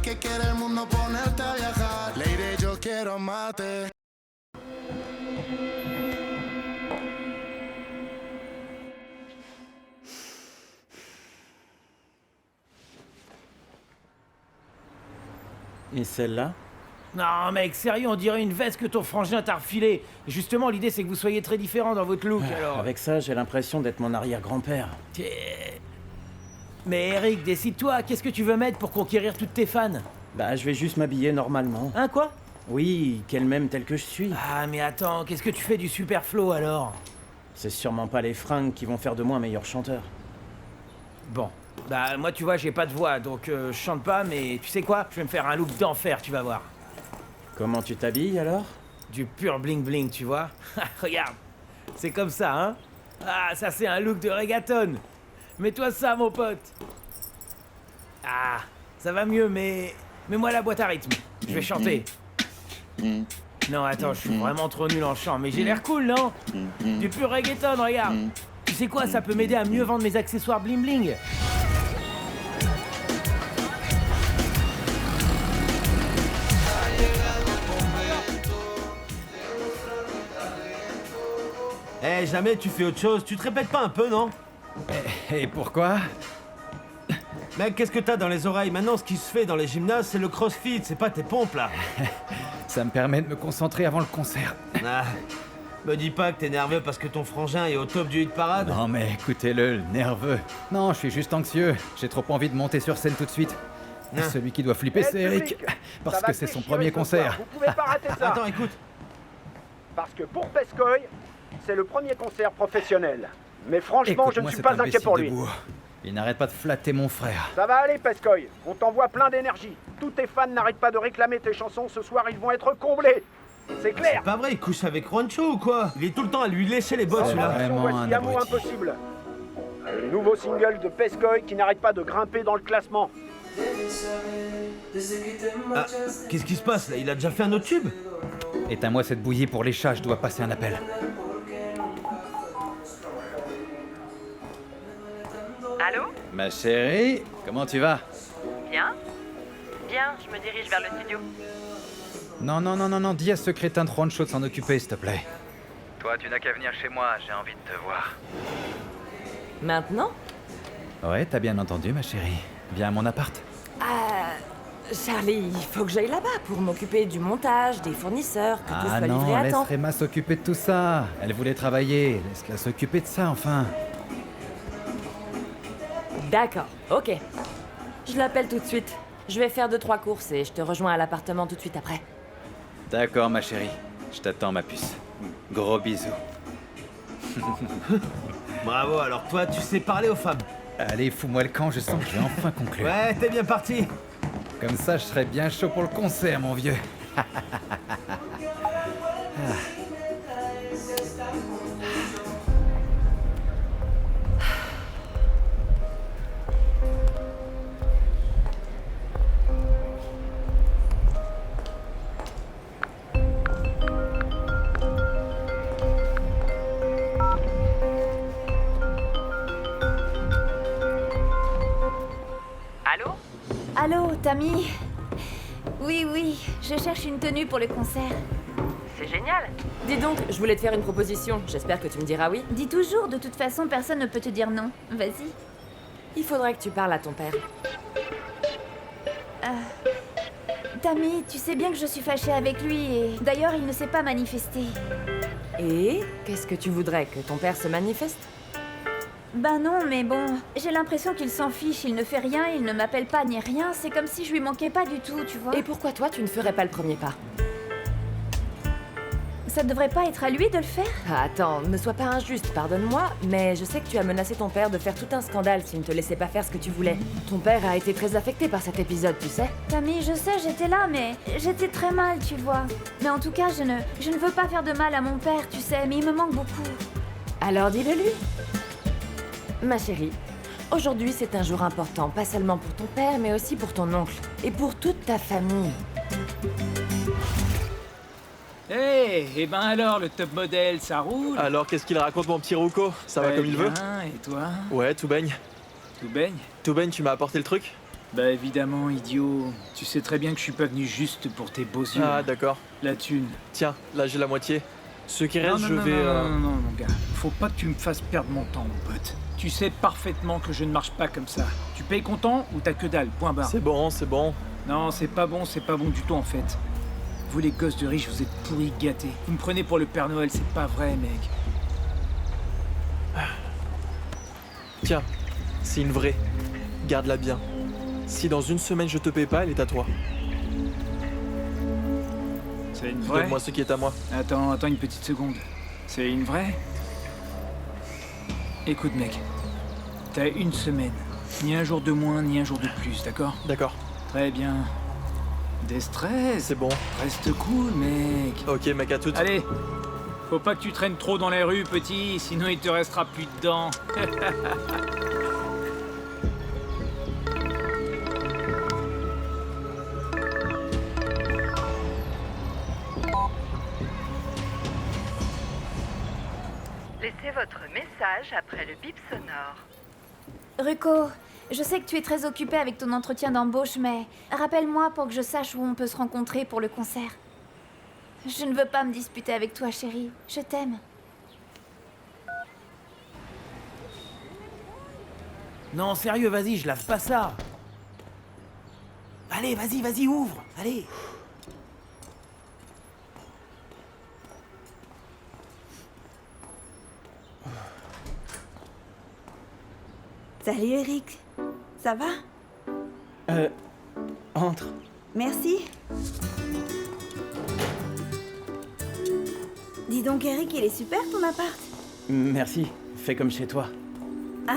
que quiere el mundo ponerte a viajar. Lady, yo quiero amarte. Et celle-là? Non mec, sérieux, on dirait une veste que ton frangin t'a refilée. Justement, l'idée c'est que vous soyez très différents dans votre look, alors... Avec ça, j'ai l'impression d'être mon arrière-grand-père. Mais Eric, décide-toi, qu'est-ce que tu veux mettre pour conquérir toutes tes fans? Bah, je vais juste m'habiller normalement. Hein, quoi? Oui, qu'elle m'aime tel que je suis. Ah, mais attends, qu'est-ce que tu fais du Superflow, alors? C'est sûrement pas les fringues qui vont faire de moi un meilleur chanteur. Bon, bah moi tu vois, j'ai pas de voix, donc je chante pas, mais tu sais quoi? Je vais me faire un look d'enfer, tu vas voir. Comment tu t'habilles alors? Du pur bling-bling, tu vois? Regarde, c'est comme ça, hein? Ah, ça c'est un look de reggaeton. Mets-toi ça, mon pote. Ah, ça va mieux, mais... Mets-moi la boîte à rythme. Je vais chanter. Non, attends, je suis vraiment trop nul en chant, mais j'ai l'air cool, non? Du pur reggaeton, regarde. Tu sais quoi, ça peut m'aider à mieux vendre mes accessoires bling-bling. Eh, jamais tu fais autre chose, tu te répètes pas un peu, non? Et pourquoi? Mec, qu'est-ce que t'as dans les oreilles? Maintenant, ce qui se fait dans les gymnases, c'est le crossfit, c'est pas tes pompes, là. Ça me permet de me concentrer avant le concert. Ah, me dis pas que t'es nerveux parce que ton frangin est au top du hit parade. Non mais écoutez-le, nerveux. Non, je suis juste anxieux. J'ai trop envie de monter sur scène tout de suite. Ah. Celui qui doit flipper, c'est Eric. Parce que c'est son premier concert. Vous pouvez pas rater ça. Attends, écoute. Parce que pour Pescoy, c'est le premier concert professionnel. Mais franchement, je ne Écoute-moi, suis cet pas inquiet imbécile pour de lui. boue. Il n'arrête pas de flatter mon frère. Ça va aller, Pescoy. On t'envoie plein d'énergie. Tous tes fans n'arrêtent pas de réclamer tes chansons. Ce soir, ils vont être comblés. C'est clair. Pas vrai, il couche avec Roncho ou quoi? Il est tout le temps à lui lécher les bosses, C'est là. vrai. Vraiment Voici un Amour abruti. Impossible. Le nouveau single de Pescoy qui n'arrête pas de grimper dans le classement. Ah, qu'est-ce qui se passe, là? Il a déjà fait un autre tube? Éteins-moi cette bouillie pour les chats, je dois passer un appel. Allô? Ma chérie, comment tu vas? Bien? Bien, je me dirige vers le studio. Non, dis à ce crétin de Juancho de s'en occuper, s'il te plaît. Toi, tu n'as qu'à venir chez moi, j'ai envie de te voir. Maintenant? Ouais, t'as bien entendu, ma chérie. Viens à mon appart. Charlie, il faut que j'aille là-bas pour m'occuper du montage, des fournisseurs, que tout soit livré Non, à laisse temps. Réma s'occuper de tout ça. Elle voulait travailler, laisse-la s'occuper de ça, enfin. D'accord, ok. Je l'appelle tout de suite. Je vais faire 2-3 courses et je te rejoins à l'appartement tout de suite après. D'accord, ma chérie. Je t'attends, ma puce. Gros bisous. Bravo, alors toi, tu sais parler aux femmes. Allez, fous-moi le camp, je sens que je vais enfin conclure. Ouais, t'es bien parti. Comme ça, je serai bien chaud pour le concert, mon vieux. Allô? Allô, Tammy? Oui, je cherche une tenue pour le concert. C'est génial. Dis donc, je voulais te faire une proposition. J'espère que tu me diras oui. Dis toujours, de toute façon, personne ne peut te dire non. Vas-y. Il faudrait que tu parles à ton père. Tammy, tu sais bien que je suis fâchée avec lui et... D'ailleurs, il ne s'est pas manifesté. Et qu'est-ce que tu voudrais? Que ton père se manifeste? Ben non, mais bon, j'ai l'impression qu'il s'en fiche, il ne fait rien, il ne m'appelle pas ni rien, c'est comme si je lui manquais pas du tout, tu vois. Et pourquoi toi, tu ne ferais pas le premier pas? Ça devrait pas être à lui de le faire? Ah, attends, ne sois pas injuste, pardonne-moi, mais je sais que tu as menacé ton père de faire tout un scandale s'il ne te laissait pas faire ce que tu voulais. Ton père a été très affecté par cet épisode, tu sais. Tammy, je sais, j'étais là, mais j'étais très mal, tu vois. Mais en tout cas, je ne veux pas faire de mal à mon père, tu sais, mais il me manque beaucoup. Alors dis-le lui. Ma chérie, aujourd'hui c'est un jour important, pas seulement pour ton père, mais aussi pour ton oncle et pour toute ta famille. Eh ben alors, le top modèle, ça roule? Alors, qu'est-ce qu'il raconte, mon petit Rouco? Ça va comme il veut? Et toi? Ouais, tout baigne. Tout baigne? Tout baigne, tu m'as apporté le truc? Bah évidemment, idiot. Tu sais très bien que je suis pas venu juste pour tes beaux yeux. Ah, d'accord. La thune. Tiens, là j'ai la moitié. Ce qui Non, reste, non, je non, vais. non, mon gars. Faut pas que tu me fasses perdre mon temps, mon pote. Tu sais parfaitement que je ne marche pas comme ça. Tu payes comptant ou t'as que dalle, point barre. C'est bon, c'est bon. Non, c'est pas bon du tout en fait. Vous les gosses de riches, vous êtes pourris gâtés. Vous me prenez pour le Père Noël, c'est pas vrai, mec. Tiens, c'est une vraie. Garde-la bien. Si dans une semaine je te paie pas, elle est à toi. C'est une vraie? Donne-moi ce qui est à moi. Attends une petite seconde. C'est une vraie? Écoute, mec. T'as une semaine. Ni un jour de moins, ni un jour de plus, d'accord? D'accord. Très bien. Des stress. C'est bon. Reste cool, mec. Ok, mec, à toutes. Allez. Faut pas que tu traînes trop dans les rues, petit, sinon il te restera plus dedans. Laissez votre message après le bip sonore. Ruko, je sais que tu es très occupé avec ton entretien d'embauche, mais rappelle-moi pour que je sache où on peut se rencontrer pour le concert. Je ne veux pas me disputer avec toi, chérie. Je t'aime. Non, sérieux, vas-y, je lave pas ça. Allez, vas-y, ouvre. Allez. Salut Eric. Ça va? Entre. Merci. Dis donc Eric, il est super ton appart. Merci. Fais comme chez toi. Ah,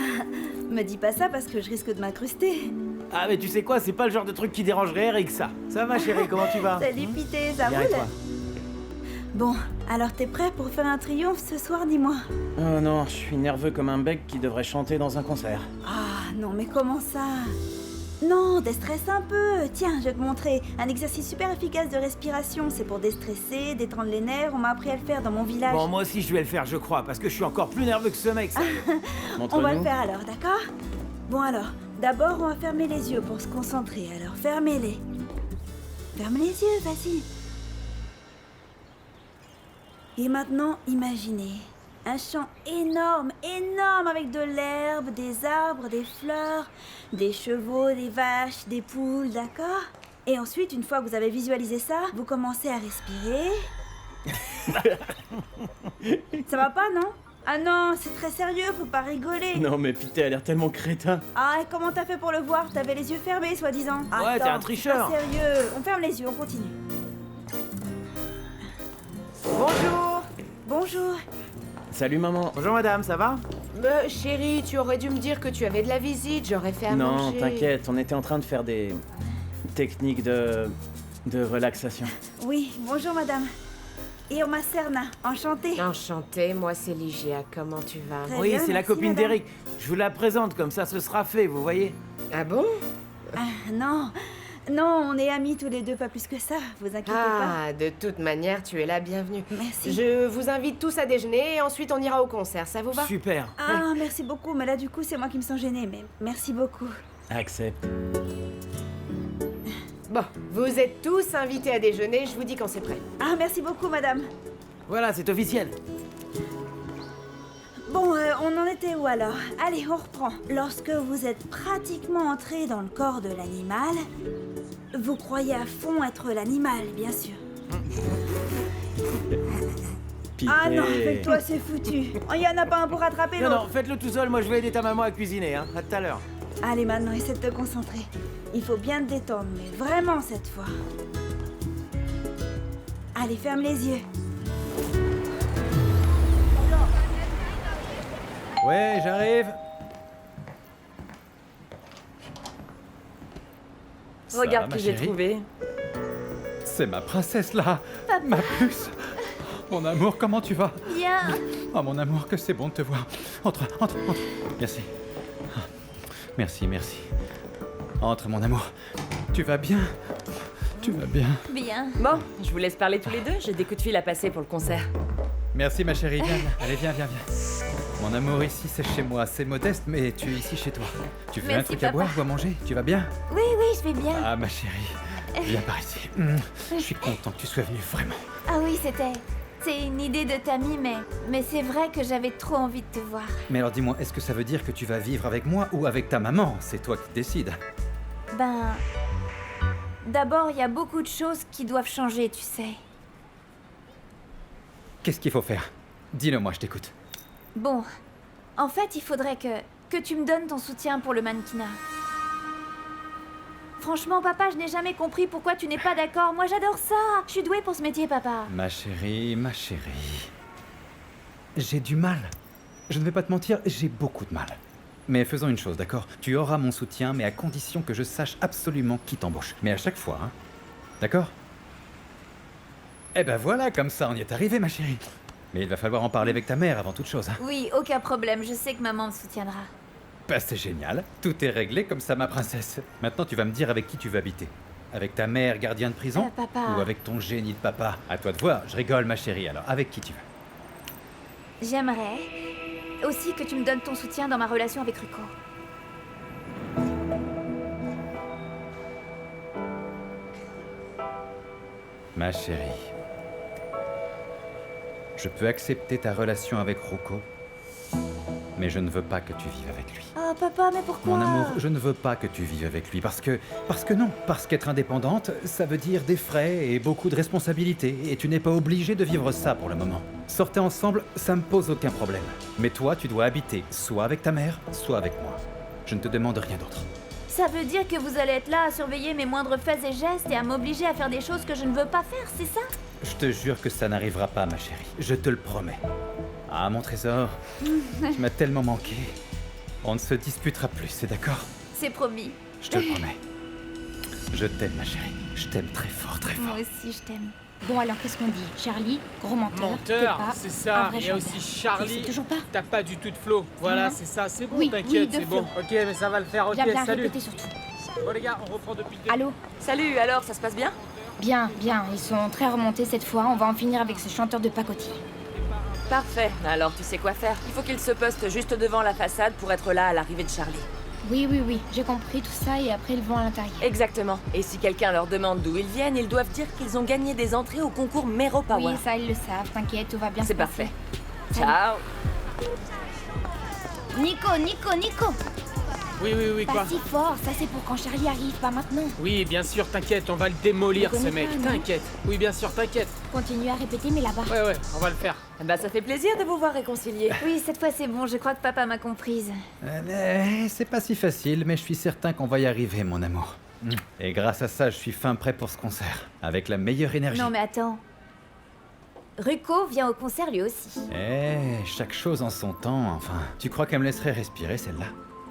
me dis pas ça parce que je risque de m'incruster. Ah, mais tu sais quoi, c'est pas le genre de truc qui dérangerait Eric, ça. Ça va, chérie, comment tu vas? Salut Pité, ça Bien, et roule? toi? Bon, alors t'es prêt pour faire un triomphe ce soir, dis-moi? Oh non, je suis nerveux comme un bec qui devrait chanter dans un concert. Ah non, mais comment ça? Non, déstresse un peu. Tiens, je vais te montrer un exercice super efficace de respiration. C'est pour déstresser, détendre les nerfs. On m'a appris à le faire dans mon village. Bon, moi aussi je vais le faire, je crois, parce que je suis encore plus nerveux que ce mec, ça. On va le faire alors, d'accord? Bon alors, d'abord on va fermer les yeux pour se concentrer. Alors fermez-les. Ferme les yeux, vas-y. Et maintenant, imaginez un champ énorme, énorme avec de l'herbe, des arbres, des fleurs, des chevaux, des vaches, des poules, d'accord? Et ensuite, une fois que vous avez visualisé ça, vous commencez à respirer. Ça va pas, non? Ah non, c'est très sérieux, faut pas rigoler. Non mais Pité a l'air tellement crétin. Ah, et comment t'as fait pour le voir? T'avais les yeux fermés, soi-disant. Ouais, t'es un tricheur. C'est pas sérieux. On ferme les yeux, on continue. Bonjour. Bonjour. Salut maman. Bonjour madame, ça va? Chérie, tu aurais dû me dire que tu avais de la visite, j'aurais fait à Non, manger. t'inquiète, on était en train de faire des techniques de relaxation. Oui, bonjour madame. Irma Serna, enchantée. Enchantée, moi c'est Ligia, comment tu vas? Très Oui, bien, c'est la merci, copine madame. d'Eric. Je vous la présente, comme ça ce sera fait, vous voyez? Ah bon? Non, non, on est amis tous les deux, pas plus que ça, vous inquiétez pas. Ah, de toute manière, tu es la bienvenue. Merci. Je vous invite tous à déjeuner et ensuite on ira au concert, ça vous va? Super. Ah, merci beaucoup, mais là du coup c'est moi qui me sens gênée, mais merci beaucoup. Accepte. Bon, vous êtes tous invités à déjeuner, je vous dis quand c'est prêt. Ah, merci beaucoup madame. Voilà, c'est officiel. Bon, on en était où alors? Allez, on reprend. Lorsque vous êtes pratiquement entré dans le corps de l'animal, vous croyez à fond être l'animal, bien sûr. Pité. Ah non, avec toi c'est foutu. Il y en a pas un pour rattraper Non, l'autre. non, faites-le tout seul, moi je vais aider ta maman à cuisiner, hein. À tout à l'heure. Allez, maintenant, essaie de te concentrer. Il faut bien te détendre, mais vraiment cette fois. Allez, ferme les yeux. Ouais, j'arrive. Ça Regarde va, qui ma j'ai chérie? trouvé. C'est ma princesse là. Ma puce. Mon amour, comment tu vas? Bien. Oh mon amour, que c'est bon de te voir. Entre. Merci. Ah, merci. Entre mon amour. Tu vas bien? Tu vas bien? Bien. Bon, je vous laisse parler tous les deux, j'ai des coups de fil à passer pour le concert. Merci ma chérie, viens. Allez, viens. Mon amour, ici c'est chez moi, c'est modeste, mais tu es ici chez toi. Tu veux un Merci, truc à papa. boire ou à manger? Tu vas bien? Oui, je vais bien. Ah ma chérie, viens par ici. Je suis content que tu sois venue, vraiment. Ah oui, c'est une idée de Tammy, mais c'est vrai que j'avais trop envie de te voir. Mais alors dis-moi, est-ce que ça veut dire que tu vas vivre avec moi ou avec ta maman? C'est toi qui décides. Ben... D'abord, il y a beaucoup de choses qui doivent changer, tu sais. Qu'est-ce qu'il faut faire? Dis-le moi, je t'écoute. Bon, en fait, il faudrait que tu me donnes ton soutien pour le mannequinat. Franchement, papa, je n'ai jamais compris pourquoi tu n'es pas d'accord. Moi, j'adore ça. Je suis douée pour ce métier, papa. Ma chérie, ma chérie. J'ai du mal. Je ne vais pas te mentir, j'ai beaucoup de mal. Mais faisons une chose, d'accord? Tu auras mon soutien, mais à condition que je sache absolument qui t'embauche. Mais à chaque fois, hein? D'accord? Eh ben voilà, comme ça on y est arrivé, ma chérie. Mais il va falloir en parler avec ta mère avant toute chose, hein? Oui, aucun problème. Je sais que maman me soutiendra. Bah c'est génial. Tout est réglé comme ça, ma princesse. Maintenant, tu vas me dire avec qui tu veux habiter. Avec ta mère, gardien de prison? Papa. Ou avec ton génie de papa? À toi de voir. Je rigole, ma chérie. Alors, avec qui tu veux? J'aimerais aussi que tu me donnes ton soutien dans ma relation avec Ruko. Ma chérie, je peux accepter ta relation avec Ruko, mais je ne veux pas que tu vives avec lui. Oh, papa, mais pourquoi? Mon amour, je ne veux pas que tu vives avec lui parce que non. Parce qu'être indépendante, ça veut dire des frais et beaucoup de responsabilités et tu n'es pas obligé de vivre ça pour le moment. Sortez ensemble, ça me pose aucun problème. Mais toi, tu dois habiter soit avec ta mère, soit avec moi. Je ne te demande rien d'autre. Ça veut dire que vous allez être là à surveiller mes moindres faits et gestes et à m'obliger à faire des choses que je ne veux pas faire, c'est ça? Je te jure que ça n'arrivera pas, ma chérie. Je te le promets. Ah, mon trésor, tu m'as tellement manqué. On ne se disputera plus, c'est d'accord? C'est promis. Je te le promets. Je t'aime, ma chérie. Je t'aime très fort, très fort. Moi aussi, je t'aime. Bon, alors qu'est-ce qu'on dit? Charlie, gros menteur. Menteur, t'es pas c'est un ça. vrai Il y a chanteur. aussi Charlie. Tu sais toujours pas? T'as pas du tout de flow. Voilà, Non. c'est ça. C'est bon, Oui, t'inquiète, de c'est bon. flow. Ok, mais ça va le faire. Ok, Bien, bien salut. répéter surtout. Bon, les gars, on reprend depuis le début. Allô? Salut, alors, ça se passe bien? Bien, ils sont très remontés cette fois. On va en finir avec ce chanteur de pacotille. Parfait. Alors, tu sais quoi faire. Il faut qu'ils se postent juste devant la façade pour être là à l'arrivée de Charlie. Oui, j'ai compris tout ça et après ils vont à l'intérieur. Exactement. Et si quelqu'un leur demande d'où ils viennent, ils doivent dire qu'ils ont gagné des entrées au concours Mero Power. Oui, ça ils le savent, t'inquiète, tout va bien se C'est passer. parfait. Ciao. Nico Oui, Pas quoi? si fort, ça c'est pour quand Charlie arrive, pas maintenant. Oui, bien sûr, t'inquiète, on va le démolir, Tu ce connais mec. pas, non? T'inquiète. Oui, bien sûr, t'inquiète. Continue à répéter, mais là-bas. Ouais, on va le faire. Bah, ça fait plaisir de vous voir réconcilier. Oui, cette fois c'est bon, je crois que papa m'a comprise. C'est pas si facile, mais je suis certain qu'on va y arriver, mon amour. Et grâce à ça, je suis fin prêt pour ce concert. Avec la meilleure énergie. Non mais attends. Ruko vient au concert lui aussi. Chaque chose en son temps, enfin. Tu crois qu'elle me laisserait respirer, celle-là?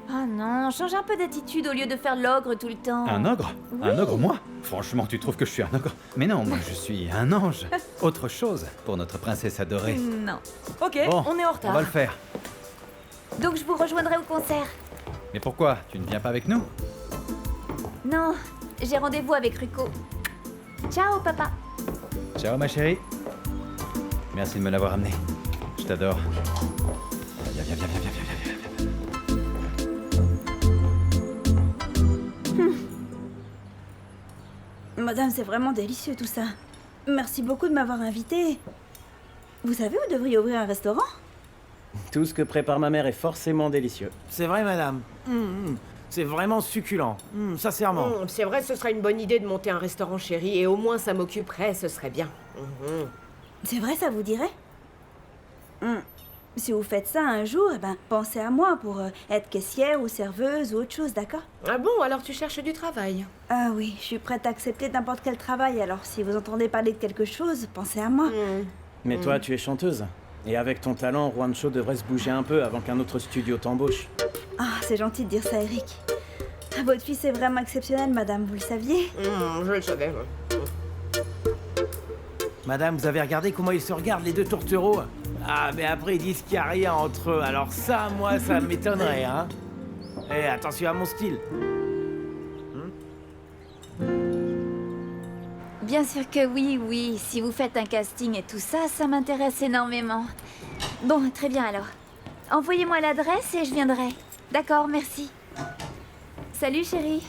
Oh non, change un peu d'attitude au lieu de faire l'ogre tout le temps. Un ogre? Oui. Un ogre, moi? Franchement, tu trouves que je suis un ogre? Mais non, moi je suis un ange. Autre chose pour notre princesse adorée. Non. Ok, Bon, on est en retard. on va le faire. Donc je vous rejoindrai au concert. Mais pourquoi? Tu ne viens pas avec nous? Non, j'ai rendez-vous avec Ruko. Ciao papa. Ciao, ma chérie. Merci de me l'avoir amené. Je t'adore. Viens. Madame, c'est vraiment délicieux tout ça. Merci beaucoup de m'avoir invité. Vous savez, vous devriez ouvrir un restaurant? Tout ce que prépare ma mère est forcément délicieux. C'est vrai, madame. C'est vraiment succulent. Sincèrement. C'est vrai, ce serait une bonne idée de monter un restaurant, chérie, et au moins ça m'occuperait, ce serait bien. C'est vrai, ça vous dirait? Si vous faites ça un jour, eh ben, pensez à moi pour être caissière ou serveuse ou autre chose, d'accord? Ah bon, alors tu cherches du travail? Ah oui, je suis prête à accepter n'importe quel travail, alors si vous entendez parler de quelque chose, pensez à moi. Mais toi, tu es chanteuse. Et avec ton talent, Juancho devrait se bouger un peu avant qu'un autre studio t'embauche. Ah, c'est gentil de dire ça, Eric. Votre fils est vraiment exceptionnel, madame, vous le saviez? Je le savais. Madame, vous avez regardé comment ils se regardent, les deux tourtereaux? Ah, mais après, ils disent qu'il n'y a rien entre eux. Alors ça, moi, ça m'étonnerait, hein. Eh, attention à mon style. Bien sûr que oui. Si vous faites un casting et tout ça, ça m'intéresse énormément. Bon, très bien alors. Envoyez-moi l'adresse et je viendrai. D'accord, merci. Salut chérie.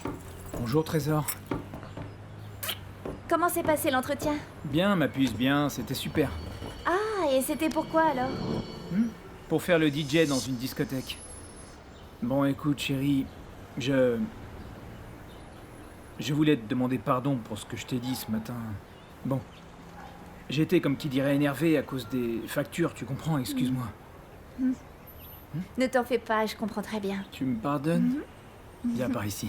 Bonjour Trésor. Comment s'est passé l'entretien? Bien, ma puce, bien, c'était super. Ah, et c'était pourquoi alors? Pour faire le DJ dans une discothèque. Bon, écoute, chérie, je voulais te demander pardon pour ce que je t'ai dit ce matin. Bon, j'étais comme qui dirait énervé à cause des factures, tu comprends, excuse-moi. Ne t'en fais pas, je comprends très bien. Tu me pardonnes? Viens par ici.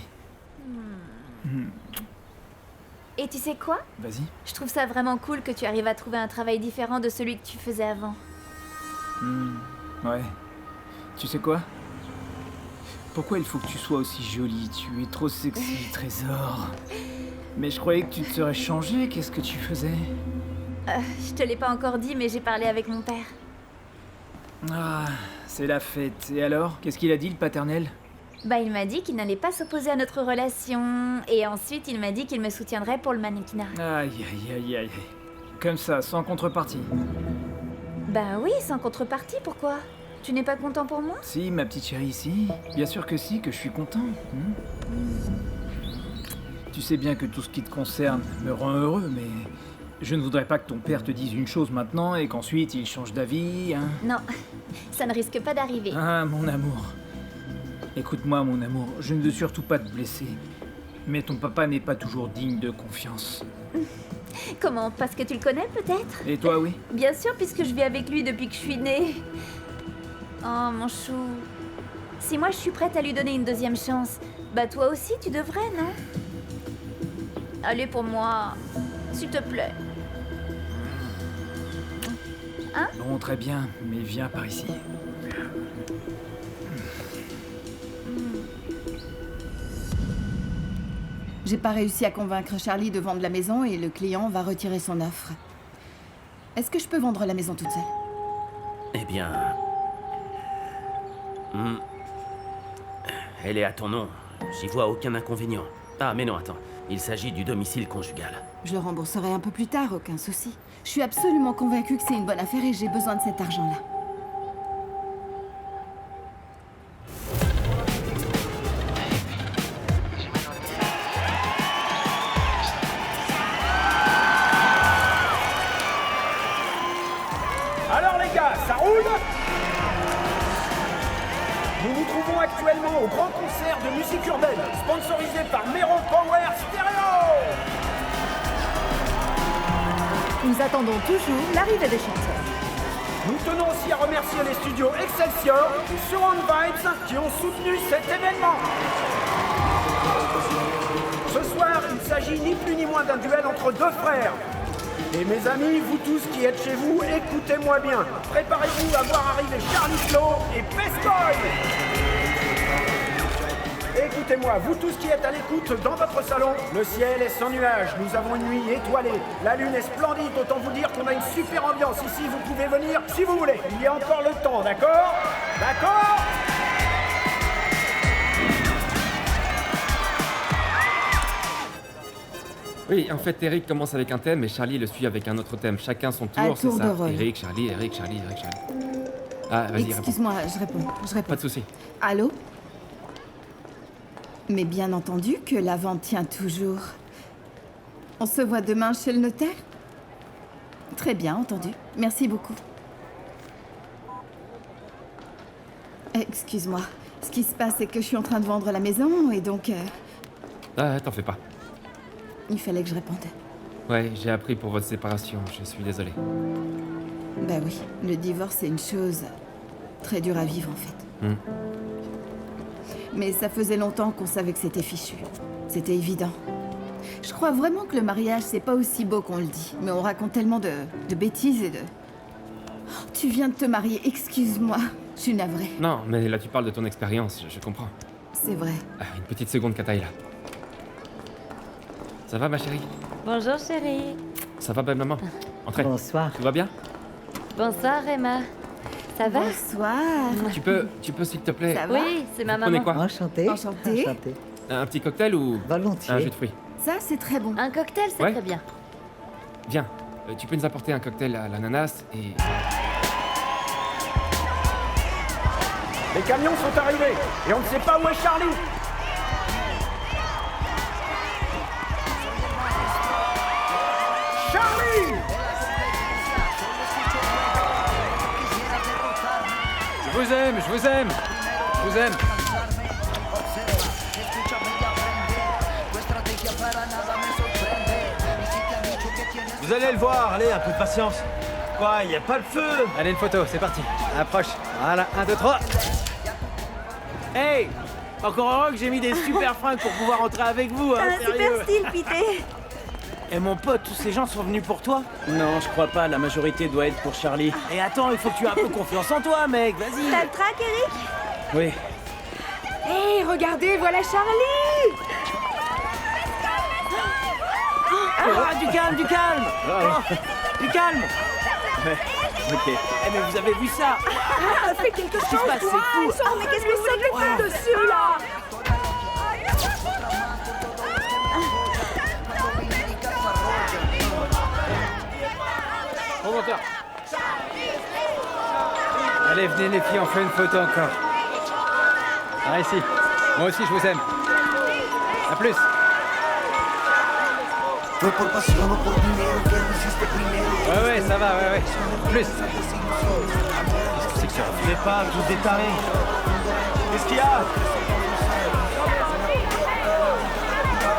Et tu sais quoi? Vas-y. Je trouve ça vraiment cool que tu arrives à trouver un travail différent de celui que tu faisais avant. Ouais. Tu sais quoi? Pourquoi il faut que tu sois aussi jolie? Tu es trop sexy, Trésor. Mais je croyais que tu te serais changée, qu'est-ce que tu faisais? Je te l'ai pas encore dit, mais j'ai parlé avec mon père. Ah, c'est la fête. Et alors? Qu'est-ce qu'il a dit, le paternel? Bah, il m'a dit qu'il n'allait pas s'opposer à notre relation. Et ensuite, il m'a dit qu'il me soutiendrait pour le mannequinat. Aïe, aïe, aïe, aïe. Comme ça, sans contrepartie. Bah oui, sans contrepartie, pourquoi? Tu n'es pas content pour moi? Si, ma petite chérie, si. Bien sûr que si, que je suis content. Tu sais bien que tout ce qui te concerne me rend heureux, mais je ne voudrais pas que ton père te dise une chose maintenant et qu'ensuite il change d'avis, hein. Non, ça ne risque pas d'arriver. Ah, mon amour. Écoute-moi, mon amour, je ne veux surtout pas te blesser. Mais ton papa n'est pas toujours digne de confiance. Comment? Parce que tu le connais, peut-être? Et toi, oui? Bien sûr, puisque je vis avec lui depuis que je suis née. Oh, mon chou. Si moi je suis prête à lui donner une deuxième chance, bah toi aussi tu devrais, non? Allez pour moi, s'il te plaît. Hein? Bon, très bien, mais viens par ici. J'ai pas réussi à convaincre Charlie de vendre la maison et le client va retirer son offre. Est-ce que je peux vendre la maison toute seule? Eh bien... Elle est à ton nom. J'y vois aucun inconvénient. Ah, mais non, attends. Il s'agit du domicile conjugal. Je le rembourserai un peu plus tard, aucun souci. Je suis absolument convaincue que c'est une bonne affaire et j'ai besoin de cet argent-là. Alors les gars, ça roule? Nous nous trouvons actuellement au grand concert de musique urbaine, sponsorisé par Mero Power Stereo. Nous attendons toujours l'arrivée des chanteurs. Nous tenons aussi à remercier les studios Excelsior et Surround Vibes qui ont soutenu cet événement. Ce soir, il s'agit ni plus ni moins d'un duel entre deux frères. Et mes amis, vous tous qui êtes chez vous, écoutez-moi bien. Préparez-vous à voir arriver Charlie Flo et Pescoy. Écoutez-moi, vous tous qui êtes à l'écoute dans votre salon, le ciel est sans nuages, nous avons une nuit étoilée, la lune est splendide, autant vous dire qu'on a une super ambiance ici, vous pouvez venir si vous voulez. Il y a encore le temps, d'accord? D'accord? Oui, en fait, Eric commence avec un thème et Charlie le suit avec un autre thème. Chacun son tour, c'est tour ça. de rôle. Eric, Charlie, Eric, Charlie, Eric, Charlie. Ah, vas-y, réponds. Excuse-moi, je réponds. Pas de souci. Allô? Mais bien entendu que la vente tient toujours. On se voit demain chez le notaire? Très bien, entendu. Merci beaucoup. Excuse-moi. Ce qui se passe, c'est que je suis en train de vendre la maison et donc... Ah, t'en fais pas. il fallait que je réponde. Ouais, j'ai appris pour votre séparation, je suis désolé. Bah oui, le divorce c'est une chose très dure à vivre en fait. Mais ça faisait longtemps qu'on savait que c'était fichu. C'était évident. Je crois vraiment que le mariage, c'est pas aussi beau qu'on le dit. Mais on raconte tellement de bêtises et de... Oh, tu viens de te marier, excuse-moi. Je suis navrée. Non, mais là tu parles de ton expérience, je comprends. C'est vrai. Ah, une petite seconde, Kataïla. Ça va, ma chérie? Bonjour, chérie. Ça va, belle maman? Entrez. Bonsoir. Tout va bien? Bonsoir, Emma. Ça va? Bonsoir. Tu peux s'il te plaît... Ça va? Oui, c'est ma Vous prenez maman. quoi? Enchantée. Un petit cocktail ou... Volontiers. Un jus de fruits? Ça, c'est très bon. Un cocktail, c'est Ouais. très bien. Viens, tu peux nous apporter un cocktail à l'ananas et... Les camions sont arrivés et on ne sait pas où est Charlie. Charlie! Je vous aime, je vous aime. Je vous aime. Vous allez le voir, allez, un peu de patience. Quoi, y a pas le feu? Allez, une photo, c'est parti. Approche. Voilà, 1, 2, 3. Hey! Encore heureux que j'ai mis des super fringues pour pouvoir entrer avec vous, hein, T'as un sérieux. super style, Pité. Et mon pote, tous ces gens sont venus pour toi? Non, je crois pas, la majorité doit être pour Charlie. Et attends, il faut que tu aies un peu confiance en toi, mec, vas-y. T'as le trac, Eric? Oui. Hé, regardez, voilà Charlie! Ah, du calme, du calme! Oh, du calme! Ouais, ok. Eh, mais vous avez vu ça? Ah, fais quelque chose, Qu'est-ce qui se passe? C'est fou! Oh, mais qu'est-ce que c'est que vous faites dessus, là? Bon moteur. Allez, venez les filles, on fait une photo encore. Ah, ici. Moi aussi, je vous aime. À plus. Ouais, ça va, ouais. Plus. C'est que ça refait pas, tous des tarés. Qu'est-ce qu'il y a?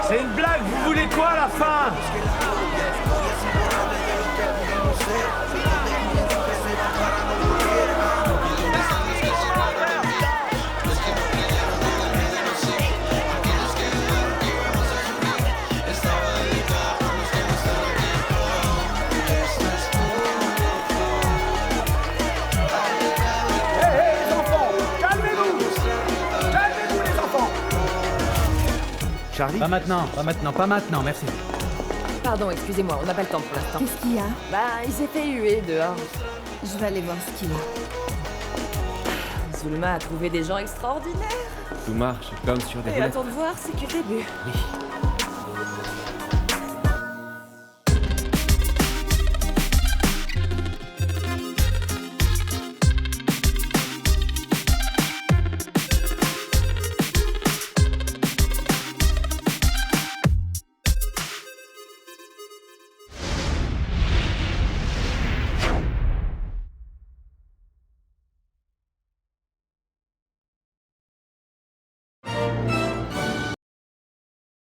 C'est une blague, vous voulez quoi à la fin? Les enfants, calmez-vous! Calmez-vous, les enfants! Charlie? Pas maintenant, merci. Pardon, excusez-moi, on n'a pas le temps pour l'instant. Qu'est-ce qu'il y a? Bah, il s'est fait huer dehors. Je vais aller voir ce qu'il a. Zulma a trouvé des gens extraordinaires. Tout marche comme sur des Et roulettes. attends de voir, c'est que le début.